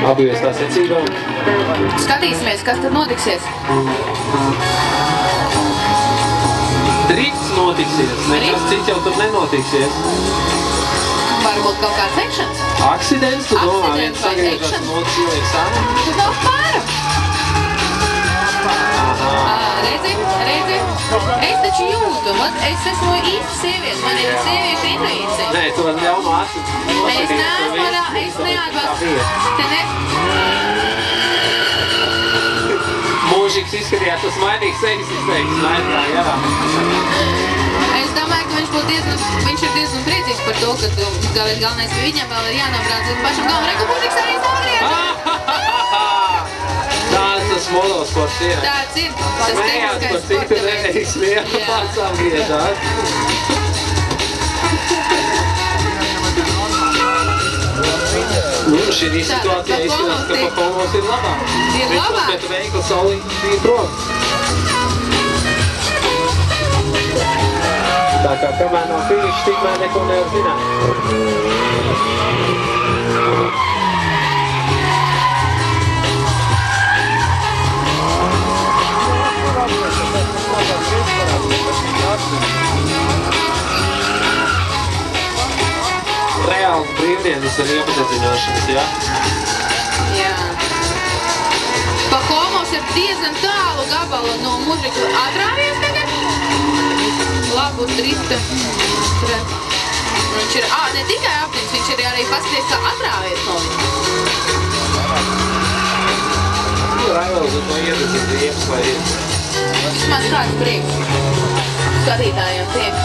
Abi viestā secībā. Skatīsimies, kas tad notiksies. Drifts notiksies, nekas cits jau tur nenotiksies. Varbūt kaut kāds ekšanas? Aksidents, tu domā, viens sagriežas un otrs ieliek sāni? Tu nav pāram. Redzi? Es taču jūtu, es esmu īsta sieviete, man ir sieviešu intuīcija. Nē, tu var ļaunu asu. Es neatbalstu. Te ne... Mūžīgs izskatījās, tas mainīgs sevis izteiks, naidrā, jā. Es domāju, ka viņš ir diezgan priecīgs par to, ka galvenais pie viņam vēl ir jānobrauc uz pašam galvu. Reku, mūžīgs arī stāvriešana! Tāds tas motosports ir. Tāds ir. Tas mējās par citu reiks vienu pats apgriežās. Šī situācija izskatās, ka Pakomos ir labāk. Ir labāk? Viņš uz veikla saulīt bija prom. Tā kā kamēr no finiša tikmēr neko nevar zināt. Reāls brīvdienas un iepazīstināšanas, jā? Jā. Pakomos ir diezgan tālu gabalu no Mužika. Atrāvies tagad? Labu drifta. Viņš ir, ne tikai apņems, viņš ir arī paskaties, kā atrāvies no viņa. Raivels un to iedezina riepas vai ir. Vismaz kāds prieks. Skatītājiem prieks.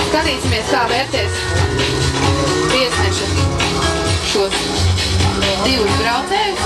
Skatīsimies, kā vērtēs tiesneša šos divus braucējus.